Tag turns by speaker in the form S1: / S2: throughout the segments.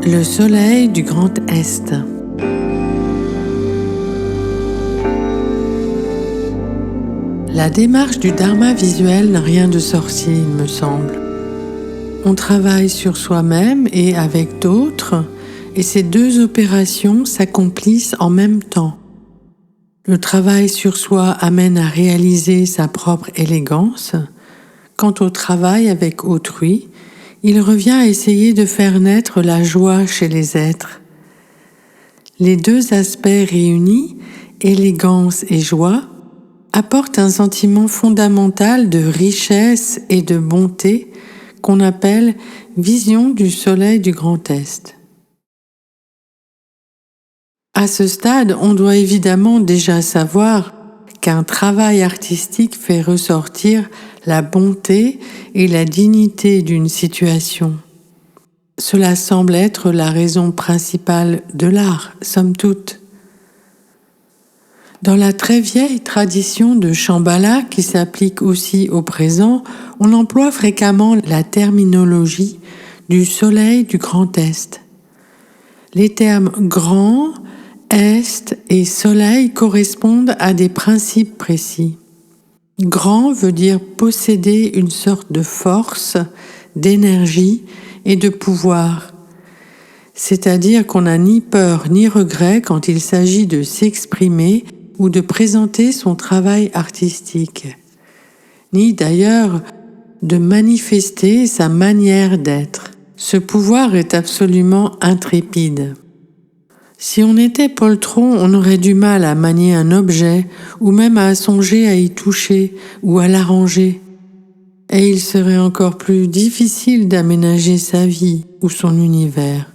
S1: Le soleil du Grand Est. La démarche du dharma visuel n'a rien de sorcier, il me semble. On travaille sur soi-même et avec d'autres, et ces deux opérations s'accomplissent en même temps. Le travail sur soi amène à réaliser sa propre élégance. Quant au travail avec autrui, il revient à essayer de faire naître la joie chez les êtres. Les deux aspects réunis, élégance et joie, apportent un sentiment fondamental de richesse et de bonté qu'on appelle vision du soleil du Grand Est. À ce stade, on doit évidemment déjà savoir qu'un travail artistique fait ressortir la bonté et la dignité d'une situation. Cela semble être la raison principale de l'art, somme toute. Dans la très vieille tradition de Shambhala, qui s'applique aussi au présent, on emploie fréquemment la terminologie du soleil du Grand Est. Les termes grand, est et soleil correspondent à des principes précis. Grand veut dire posséder une sorte de force, d'énergie et de pouvoir. C'est-à-dire qu'on n'a ni peur ni regret quand il s'agit de s'exprimer ou de présenter son travail artistique, ni d'ailleurs de manifester sa manière d'être. Ce pouvoir est absolument intrépide. Si on était poltron, on aurait du mal à manier un objet ou même à songer à y toucher ou à l'arranger. Et il serait encore plus difficile d'aménager sa vie ou son univers.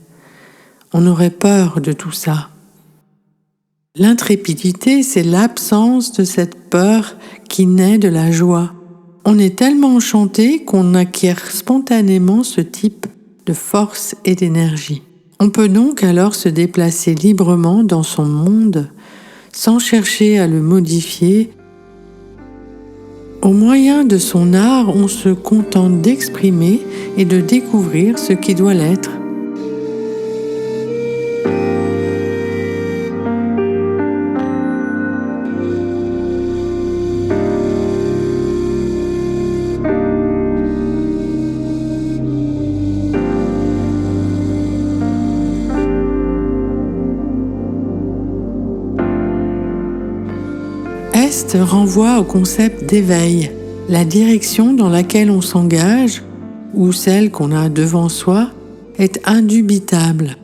S1: On aurait peur de tout ça. L'intrépidité, c'est l'absence de cette peur qui naît de la joie. On est tellement enchanté qu'on acquiert spontanément ce type de force et d'énergie. On peut donc alors se déplacer librement dans son monde sans chercher à le modifier. Au moyen de son art, on se contente d'exprimer et de découvrir ce qui doit l'être. Est renvoie au concept d'éveil, la direction dans laquelle on s'engage, ou celle qu'on a devant soi, est indubitable.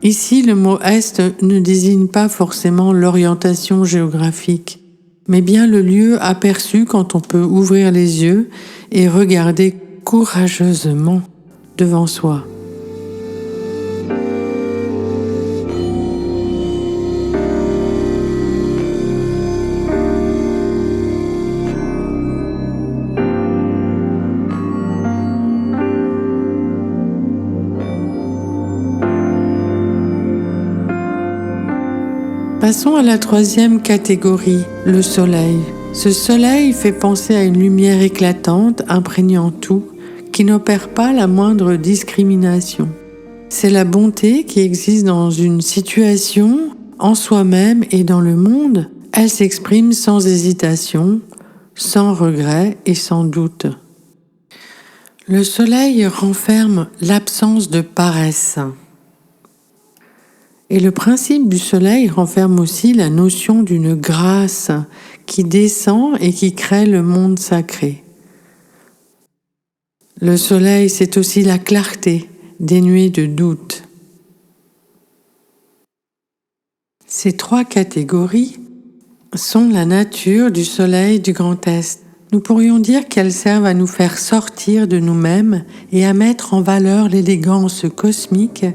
S1: Ici, le mot Est ne désigne pas forcément l'orientation géographique, mais bien le lieu aperçu quand on peut ouvrir les yeux et regarder courageusement devant soi. Passons à la troisième catégorie, le soleil. Ce soleil fait penser à une lumière éclatante, imprégnant tout, qui n'opère pas la moindre discrimination. C'est la bonté qui existe dans une situation, en soi-même et dans le monde. Elle s'exprime sans hésitation, sans regret et sans doute. Le soleil renferme l'absence de paresse. Et le principe du soleil renferme aussi la notion d'une grâce qui descend et qui crée le monde sacré. Le soleil, c'est aussi la clarté, dénuée de doute. Ces trois catégories sont la nature du soleil du Grand Est. Nous pourrions dire qu'elles servent à nous faire sortir de nous-mêmes et à mettre en valeur l'élégance cosmique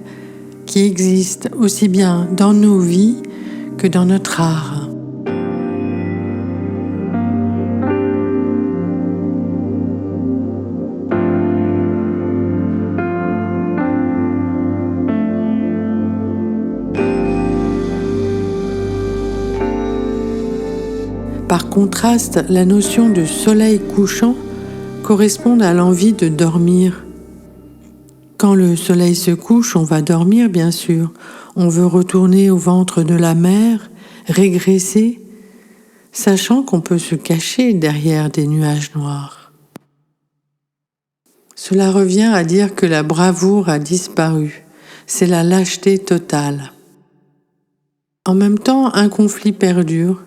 S1: qui existe aussi bien dans nos vies que dans notre art. Par contraste, la notion de soleil couchant correspond à l'envie de dormir. Quand le soleil se couche, on va dormir bien sûr. On veut retourner au ventre de la mer, régresser, sachant qu'on peut se cacher derrière des nuages noirs. Cela revient à dire que la bravoure a disparu. C'est la lâcheté totale. En même temps, un conflit perdure.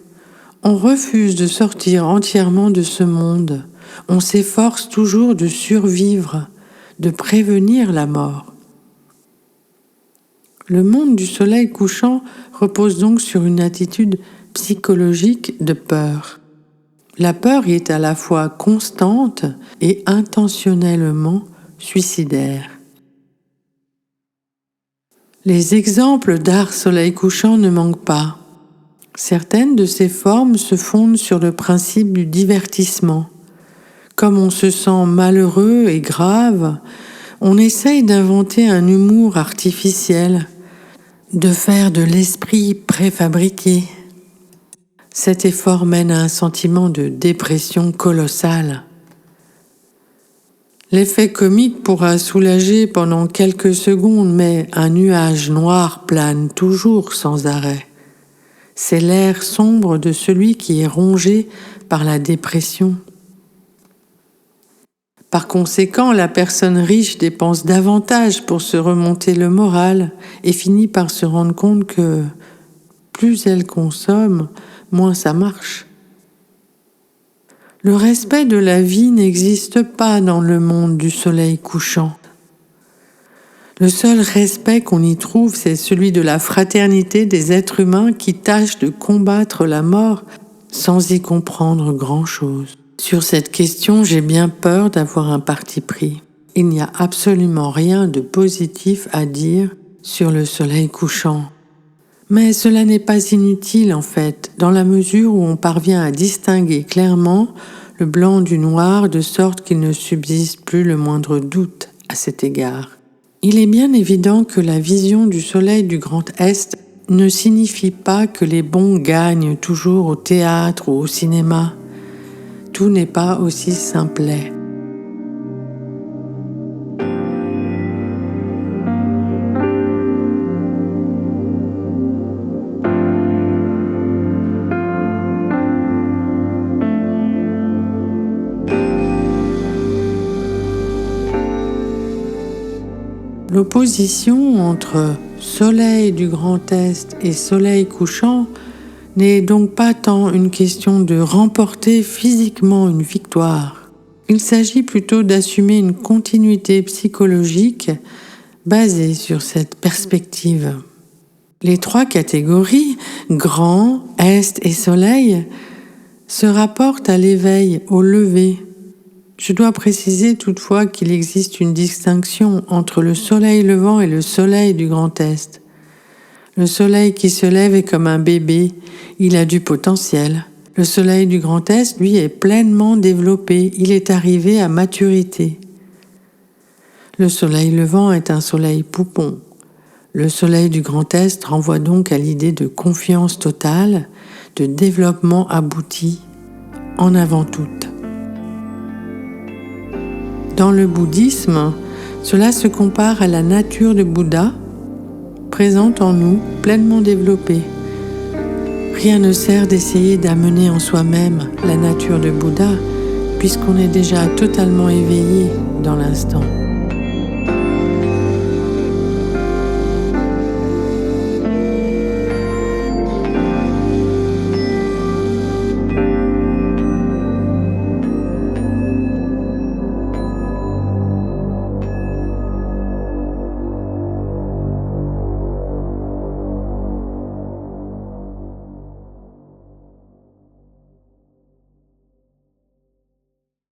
S1: On refuse de sortir entièrement de ce monde. On s'efforce toujours de survivre, de prévenir la mort. Le monde du soleil couchant repose donc sur une attitude psychologique de peur. La peur y est à la fois constante et intentionnellement suicidaire. Les exemples d'art soleil couchant ne manquent pas. Certaines de ces formes se fondent sur le principe du divertissement. Comme on se sent malheureux et grave, on essaye d'inventer un humour artificiel, de faire de l'esprit préfabriqué. Cet effort mène à un sentiment de dépression colossale. L'effet comique pourra soulager pendant quelques secondes, mais un nuage noir plane toujours sans arrêt. C'est l'air sombre de celui qui est rongé par la dépression. Par conséquent, la personne riche dépense davantage pour se remonter le moral et finit par se rendre compte que plus elle consomme, moins ça marche. Le respect de la vie n'existe pas dans le monde du soleil couchant. Le seul respect qu'on y trouve, c'est celui de la fraternité des êtres humains qui tâchent de combattre la mort sans y comprendre grand-chose. Sur cette question, j'ai bien peur d'avoir un parti pris. Il n'y a absolument rien de positif à dire sur le soleil couchant. Mais cela n'est pas inutile en fait, dans la mesure où on parvient à distinguer clairement le blanc du noir de sorte qu'il ne subsiste plus le moindre doute à cet égard. Il est bien évident que la vision du soleil du Grand Est ne signifie pas que les bons gagnent toujours au théâtre ou au cinéma. Tout n'est pas aussi simplet. L'opposition entre soleil du Grand Est et soleil couchant n'est donc pas tant une question de remporter physiquement une victoire. Il s'agit plutôt d'assumer une continuité psychologique basée sur cette perspective. Les trois catégories, grand, est et soleil, se rapportent à l'éveil, au lever. Je dois préciser toutefois qu'il existe une distinction entre le soleil levant et le soleil du Grand Est. Le soleil qui se lève est comme un bébé, il a du potentiel. Le soleil du Grand Est, lui, est pleinement développé, il est arrivé à maturité. Le soleil levant est un soleil poupon. Le soleil du Grand Est renvoie donc à l'idée de confiance totale, de développement abouti, en avant toute. Dans le bouddhisme, cela se compare à la nature de Bouddha, présente en nous, pleinement développée. Rien ne sert d'essayer d'amener en soi-même la nature de Bouddha, puisqu'on est déjà totalement éveillé dans l'instant.